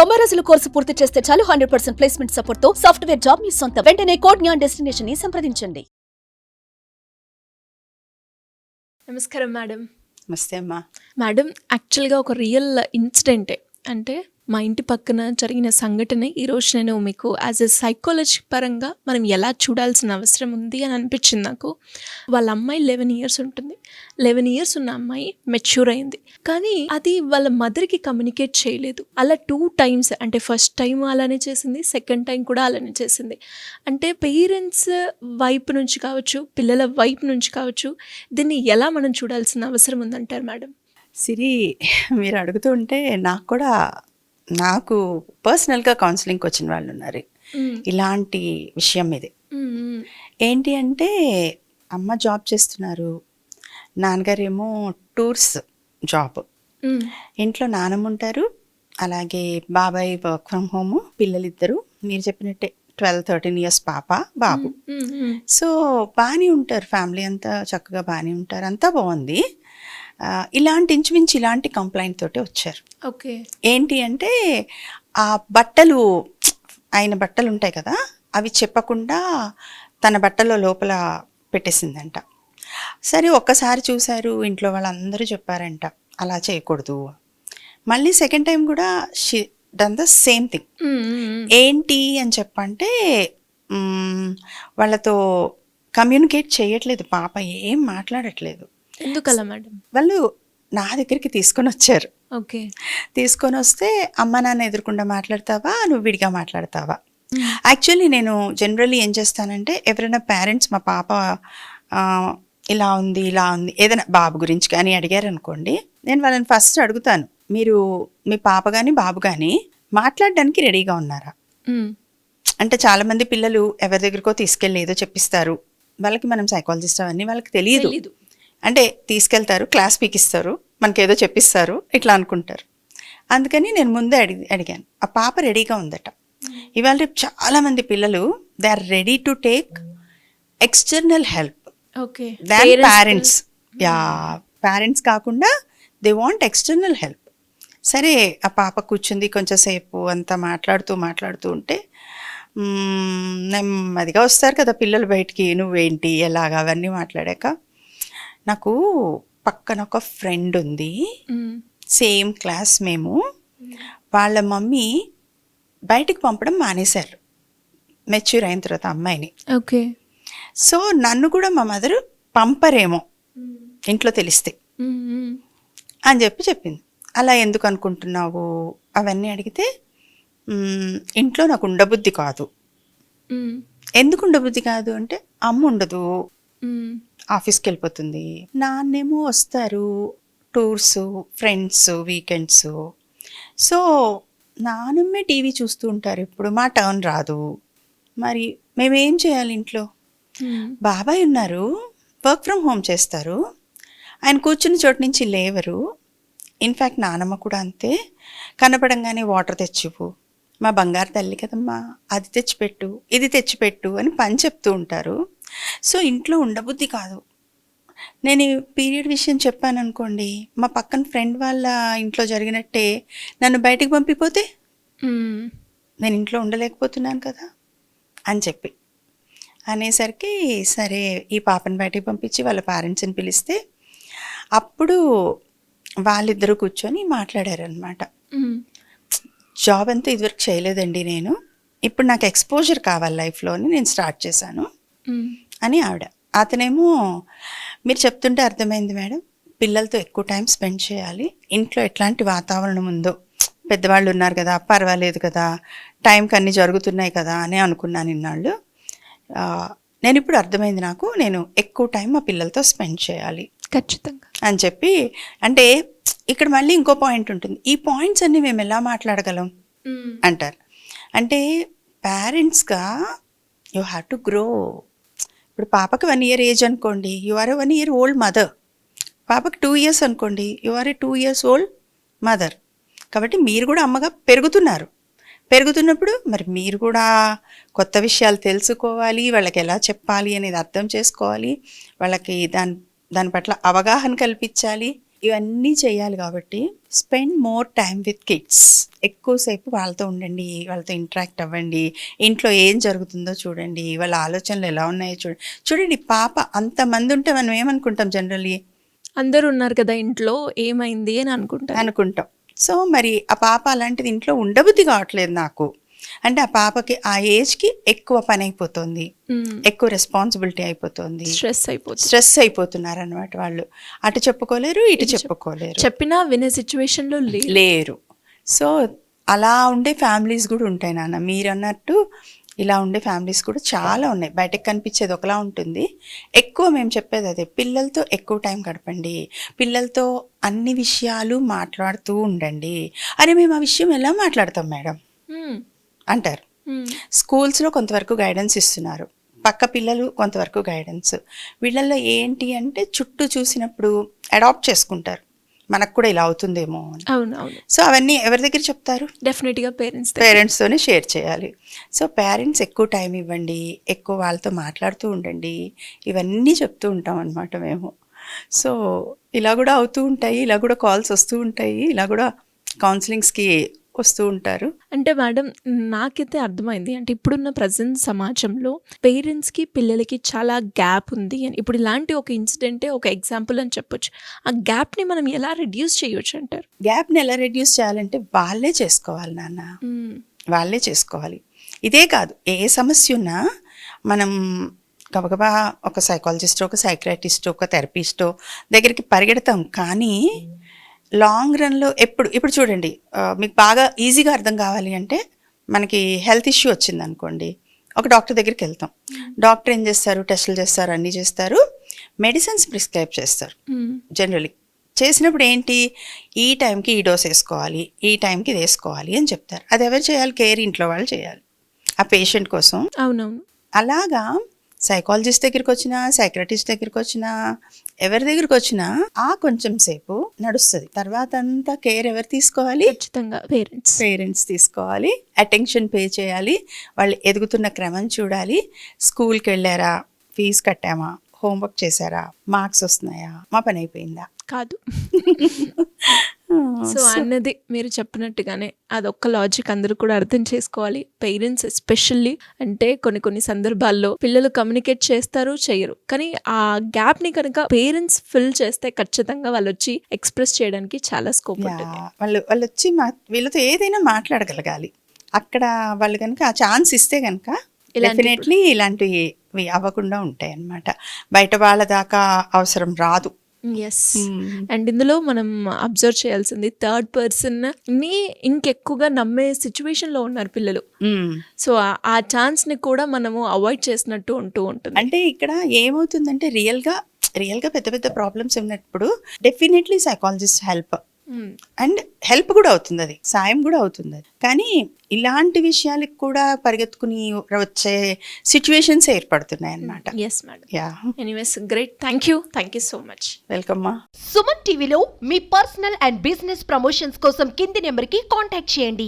90 రోజుల కోర్సు పూర్తి చేస్తే చాలు 100% ప్లేస్మెంట్ సపోర్ట్ తో సాఫ్ట్వేర్ జాబ్ మీ సొంతం. వెంటనే కోడ్ జ్ఞాన్ డెస్టినేషన్ ని సంప్రదించండి. నమస్కారం మేడం. నమస్తే అమ్మా. మేడం, యాక్చువల్గా ఒక రియల్ ఇన్సిడెంటే, అంటే మా ఇంటి పక్కన జరిగిన సంఘటన ఈరోజు నేను మీకు యాజ్ ఎ సైకాలజీ పరంగా మనం ఎలా చూడాల్సిన అవసరం ఉంది అని అనిపించింది నాకు. వాళ్ళ అమ్మాయి 11 ఇయర్స్ ఉంటుంది. 11 ఇయర్స్ ఉన్న అమ్మాయి మెచ్యూర్ అయింది, కానీ అది వాళ్ళ మదర్కి కమ్యూనికేట్ చేయలేదు. అలా 2 times, అంటే ఫస్ట్ టైం అలానే చేసింది, సెకండ్ టైం కూడా అలానే చేసింది. అంటే పేరెంట్స్ వైపు నుంచి కావచ్చు, పిల్లల వైపు నుంచి కావచ్చు, దీన్ని ఎలా మనం చూడాల్సిన అవసరం ఉందంటారు మేడం? సిరి, మీరు అడుగుతుంటే నాకు పర్సనల్గా కౌన్సిలింగ్కి వచ్చిన వాళ్ళు ఉన్నారు ఇలాంటి విషయం మీద. ఏంటి అంటే, అమ్మ జాబ్ చేస్తున్నారు, నాన్నగారేమో టూర్స్ జాబ్, ఇంట్లో నాన్నమ్మ ఉంటారు, అలాగే బాబాయ్ వర్క్ ఫ్రమ్ హోమ్, పిల్లలిద్దరు మీరు చెప్పినట్టే 12-13 ఇయర్స్ పాప బాబు. సో బాగానే ఉంటారు, ఫ్యామిలీ అంతా చక్కగా బాగానే ఉంటారు, అంతా బాగుంది. ఇంచుమించు ఇలాంటి కంప్లైంట్ తోటి వచ్చారు. ఓకే. ఏంటి అంటే, ఆ బట్టలు, ఆయన బట్టలు ఉంటాయి కదా, అవి చెప్పకుండా తన బట్టలో లోపల పెట్టేసిందంట. సరే ఒక్కసారి చూశారు, ఇంట్లో వాళ్ళందరూ చెప్పారంట అలా చేయకూడదు. మళ్ళీ సెకండ్ టైం కూడా she done the same thing. ఏంటి అని చెప్పంటే, వాళ్ళతో కమ్యూనికేట్ చేయట్లేదు, పాప ఏం మాట్లాడట్లేదు. ఎందుకలా మేడం? వాళ్ళు నా దగ్గరికి తీసుకొని వచ్చారు. ఓకే. తీసుకొని వస్తే, అమ్మ నాన్న ఎదురుకుండా మాట్లాడతావా, నువ్వు విడిగా మాట్లాడతావా? యాక్చువల్లీ నేను జనరల్లీ ఏం చేస్తానంటే, ఎవరైనా పేరెంట్స్ మా పాప ఇలా ఉంది ఏదైనా బాబు గురించి కానీ అడిగారు అనుకోండి, నేను వాళ్ళని ఫస్ట్ అడుగుతాను, మీరు మీ పాప కానీ బాబు కానీ మాట్లాడడానికి రెడీగా ఉన్నారా? అంటే చాలామంది పిల్లలు ఎవరి దగ్గరకో తీసుకెళ్ళి ఏదో చెప్పిస్తారు, వాళ్ళకి మనం సైకాలజిస్ట్ అవన్నీ వాళ్ళకి తెలియదు. అంటే తీసుకెళ్తారు, క్లాస్ పీకిస్తారు, మనకేదో చెప్పిస్తారు, ఇట్లా అనుకుంటారు. అందుకని నేను ముందే అడిగాను, ఆ పాప రెడీగా ఉందట. ఇవాళ రేపు చాలామంది పిల్లలు they are ready to take external help than parents. Parents కాకుండా దే వాంట్ ఎక్స్టర్నల్ హెల్ప్. సరే ఆ పాప కూర్చుంది కొంచెం సేపు, అంతా మాట్లాడుతూ ఉంటే, నెమ్మదిగా వస్తారు కదా పిల్లలు బయటికి, నువ్వేంటి ఎలాగా అవన్నీ మాట్లాడాక, నాకు పక్కన ఒక ఫ్రెండ్ ఉంది, సేమ్ క్లాస్ మేము, వాళ్ళ మమ్మీ బయటికి పంపడం మానేశారు మెచ్యూర్ అయిన తర్వాత అమ్మాయిని. ఓకే. సో నన్ను కూడా మా మదర్ పంపరేమో ఇంట్లో తెలిస్తే అని చెప్పింది. అలా ఎందుకు అనుకుంటున్నావు అవన్నీ అడిగితే, ఇంట్లో నాకు ఉండబుద్ధి కాదు. ఎందుకు ఉండబుద్ధి కాదు అంటే, అమ్మ ఉండదు, ఆఫీస్కి వెళ్ళిపోతుంది, నాన్నేమో వస్తారు టూర్స్, ఫ్రెండ్స్, వీకెండ్స్. సో నాన్నమ్మే టీవీ చూస్తూ ఉంటారు, ఇప్పుడు మా టర్న్ రాదు, మరి మేమేం చేయాలి ఇంట్లో? బాబాయ్ ఉన్నారు, వర్క్ ఫ్రమ్ హోమ్ చేస్తారు, ఆయన కూర్చున్న చోటు నుంచి లేవరు. ఇన్ఫ్యాక్ట్ నానమ్మ కూడా అంతే, కనపడంగానే వాటర్ తెచ్చివు, మా బంగారు తల్లి కదమ్మా, అది తెచ్చిపెట్టు, ఇది తెచ్చిపెట్టు అని పని చెప్తూ ఉంటారు. సో ఇంట్లో ఉండబుద్ధి కాదు. నేను ఈ పీరియడ్ విషయం చెప్పాను అనుకోండి, మా పక్కన ఫ్రెండ్ వాళ్ళ ఇంట్లో జరిగినట్టే నన్ను బయటికి పంపిపోతే నేను ఇంట్లో ఉండలేకపోతున్నాను కదా అని అనేసరికి, సరే ఈ పాపను బయటికి పంపించి వాళ్ళ పేరెంట్స్ని పిలిస్తే, అప్పుడు వాళ్ళిద్దరూ కూర్చొని మాట్లాడారనమాట. జాబ్ అంతా ఇదివరకు చేయలేదండి నేను, ఇప్పుడు నాకు ఎక్స్పోజర్ కావాలి లైఫ్లోని, నేను స్టార్ట్ చేశాను అని ఆవిడ. అతనేమో, మీరు చెప్తుంటే అర్థమైంది మేడం, పిల్లలతో ఎక్కువ టైం స్పెండ్ చేయాలి, ఇంట్లో ఎట్లాంటి వాతావరణం ఉందో, పెద్దవాళ్ళు ఉన్నారు కదా, పర్వాలేదు కదా, టైంకి అన్నీ జరుగుతున్నాయి కదా అని అనుకున్నాను ఇన్నాళ్ళు. నేను ఇప్పుడు అర్థమైంది నాకు, నేను ఎక్కువ టైం మా పిల్లలతో స్పెండ్ చేయాలి ఖచ్చితంగా అని అంటే ఇక్కడ మళ్ళీ ఇంకో పాయింట్ ఉంటుంది. ఈ పాయింట్స్ అన్నీ మేము ఎలా మాట్లాడగలం అంటారు. అంటే పేరెంట్స్గా యూ హ్యావ్ టు గ్రో. ఇప్పుడు పాపకి 1 year ఏజ్ అనుకోండి, you are 1 year old mother. పాపకి 2 years అనుకోండి, you are 2 years old mother. కాబట్టి మీరు కూడా అమ్మగా పెరుగుతున్నప్పుడు మరి మీరు కూడా కొత్త విషయాలు తెలుసుకోవాలి, వాళ్ళకి ఎలా చెప్పాలి అనేది అర్థం చేసుకోవాలి, వాళ్ళకి దాని పట్ల అవగాహన కల్పించాలి. ఇవన్నీ చేయాలి కాబట్టి spend more time with kids. ఎక్కువసేపు వాళ్ళతో ఉండండి, వాళ్ళతో ఇంటరాక్ట్ అవ్వండి, ఇంట్లో ఏం జరుగుతుందో చూడండి, వాళ్ళ ఆలోచనలు ఎలా ఉన్నాయో చూడండి. పాప అంతమంది ఉంటే మనం ఏమనుకుంటాం, జనరల్లీ అందరూ ఉన్నారు కదా ఇంట్లో, ఏమైంది అని అనుకుంటాం. సో మరి ఆ పాప అలాంటిది ఇంట్లో ఉండబుద్ధి కావట్లేదు నాకు. అంటే ఆ పాపకి ఆ ఏజ్కి ఎక్కువ పని అయిపోతుంది, ఎక్కువ రెస్పాన్సిబిలిటీ అయిపోతుంది, స్ట్రెస్ అయిపోతున్నారు అనమాట. వాళ్ళు అటు చెప్పుకోలేరు, ఇటు చెప్పుకోలేరు, చెప్పినా వినే సిచ్యువేషన్లో లేరు. సో అలా ఉండే ఫ్యామిలీస్ కూడా ఉంటాయి నాన్న. మీరు అన్నట్టు ఇలా ఉండే ఫ్యామిలీస్ కూడా చాలా ఉన్నాయి. బయటకు కనిపించేది ఒకలా ఉంటుంది. ఎక్కువ మేము చెప్పేది అదే, పిల్లలతో ఎక్కువ టైం గడపండి, పిల్లలతో అన్ని విషయాలు మాట్లాడుతూ ఉండండి. అరే మేము ఆ విషయం ఎలా మాట్లాడతాం మేడం అంటారు. స్కూల్స్లో కొంతవరకు గైడెన్స్ ఇస్తున్నారు, పక్క పిల్లలు కొంతవరకు గైడెన్స్. వీళ్ళల్లో ఏంటి అంటే చుట్టూ చూసినప్పుడు అడాప్ట్ చేసుకుంటారు, మనకు కూడా ఇలా అవుతుందేమో అని. అవునవును. సో అవన్నీ ఎవరి దగ్గర చెప్తారు? డెఫినెట్గా పేరెంట్స్తోనే షేర్ చేయాలి. సో పేరెంట్స్ ఎక్కువ టైం ఇవ్వండి, ఎక్కువ వాళ్ళతో మాట్లాడుతూ ఉండండి, ఇవన్నీ చెప్తూ ఉంటాం అనమాట మేము. సో ఇలా కూడా అవుతూ ఉంటాయి, ఇలా కూడా కాల్స్ వస్తూ ఉంటాయి, ఇలా కూడా కౌన్సిలింగ్స్కి వస్తూ ఉంటారు. అంటే మేడం నాకైతే అర్థమైంది, అంటే ఇప్పుడున్న ప్రజెంట్ సమాజంలో పేరెంట్స్కి పిల్లలకి చాలా గ్యాప్ ఉంది అని. ఇప్పుడు ఇలాంటి ఒక ఇన్సిడెంటే ఒక ఎగ్జాంపుల్ అని చెప్పొచ్చు. ఆ గ్యాప్ని మనం ఎలా రెడ్యూస్ చేయొచ్చు అంటారు? గ్యాప్ని ఎలా రెడ్యూస్ చేయాలంటే వాళ్ళే చేసుకోవాలి నాన్న, వాళ్ళే చేసుకోవాలి. ఇదే కాదు, ఏ సమస్య ఉన్నా మనం గబగబా ఒక సైకాలజిస్టో, ఒక సైక్రాటిస్టో, ఒక థెరపిస్టో దగ్గరికి పరిగెడతాం. కానీ లాంగ్ రన్లో ఇప్పుడు చూడండి, మీకు బాగా ఈజీగా అర్థం కావాలి అంటే, మనకి హెల్త్ ఇష్యూ వచ్చింది అనుకోండి, ఒక డాక్టర్ దగ్గరికి వెళ్తాం. డాక్టర్ ఏం చేస్తారు? టెస్టులు చేస్తారు, అన్నీ చేస్తారు, మెడిసిన్స్ ప్రిస్క్రైబ్ చేస్తారు. జనరలీ చేసినప్పుడు ఏంటి, ఈ టైంకి ఈ డోస్ వేసుకోవాలి, ఈ టైంకి ఇది వేసుకోవాలి అని చెప్తారు. అది ఎవరు చేయాలి? కేర్ ఇంట్లో వాళ్ళు చేయాలి ఆ పేషెంట్ కోసం. అవునవును. అలాగా సైకాలజిస్ట్ దగ్గరికి వచ్చినా, సైక్రటిస్ట్ దగ్గరికి వచ్చినా, ఎవరి దగ్గరికి వచ్చినా ఆ కొంచెం సేపు నడుస్తుంది. తర్వాత అంతా కేర్ ఎవరు తీసుకోవాలి? ఖచ్చితంగా పేరెంట్స్ తీసుకోవాలి. అటెన్షన్ పే చేయాలి, వాళ్ళు ఎదుగుతున్న క్రమం చూడాలి. స్కూల్కి వెళ్ళారా, ఫీజు కట్టామా, హోంవర్క్ చేశారా, మార్క్స్ వస్తున్నాయా, మా పని అయిపోయిందా కాదు. సో అన్నది మీరు చెప్పినట్టుగానే అదొక్క లాజిక్ అందరూ కూడా అర్థం చేసుకోవాలి. పేరెంట్స్ ఎస్పెషల్లీ, అంటే కొన్ని సందర్భాల్లో పిల్లలు కమ్యూనికేట్ చేస్తారు, చేయరు, కానీ ఆ గ్యాప్ని కనుక పేరెంట్స్ ఫిల్ చేస్తే ఖచ్చితంగా వాళ్ళు వచ్చి ఎక్స్ప్రెస్ చేయడానికి చాలా స్కోప్ ఉంటుంది. వాళ్ళు వచ్చి వీళ్ళతో ఏదైనా మాట్లాడగలగాలి. అక్కడ వాళ్ళు కనుక ఆ ఛాన్స్ ఇస్తే కనుక డెఫినెట్లీ ఇలాంటివి అవ్వకుండా ఉంటాయి అన్నమాట. బయట వాళ్ళ దాకా అవసరం రాదు. ఎస్. అండ్ ఇందులో మనం అబ్జర్వ్ చేయాల్సింది, థర్డ్ పర్సన్ ని ఇంకెక్కువగా నమ్మే సిచ్యువేషన్ లో ఉన్నారు పిల్లలు. సో ఆ ఛాన్స్ ని కూడా మనము అవాయిడ్ చేసినట్టు ఉంటుంది. అంటే ఇక్కడ ఏమవుతుందంటే రియల్ గా పెద్ద పెద్ద ప్రాబ్లమ్స్ ఉన్నప్పుడు డెఫినెట్లీ సైకాలజిస్ట్ అండ్ హెల్ప్ కూడా అవుతుంది, అది సాయం కూడా అవుతుంది. అది కానీ ఇలాంటి విషయాలకు కూడా పరిగెత్తుకుని వచ్చే సిచ్యువేషన్స్ ఏర్పడుతున్నాయి అన్నమాట. Yes madam. Yeah, anyways great. Thank you so much. Welcome మా. సుమన్ టీవీలో మీ పర్సనల్ అండ్ బిజినెస్ ప్రమోషన్స్ కోసం కింది నెంబర్కి కాంటాక్ట్ చేయండి.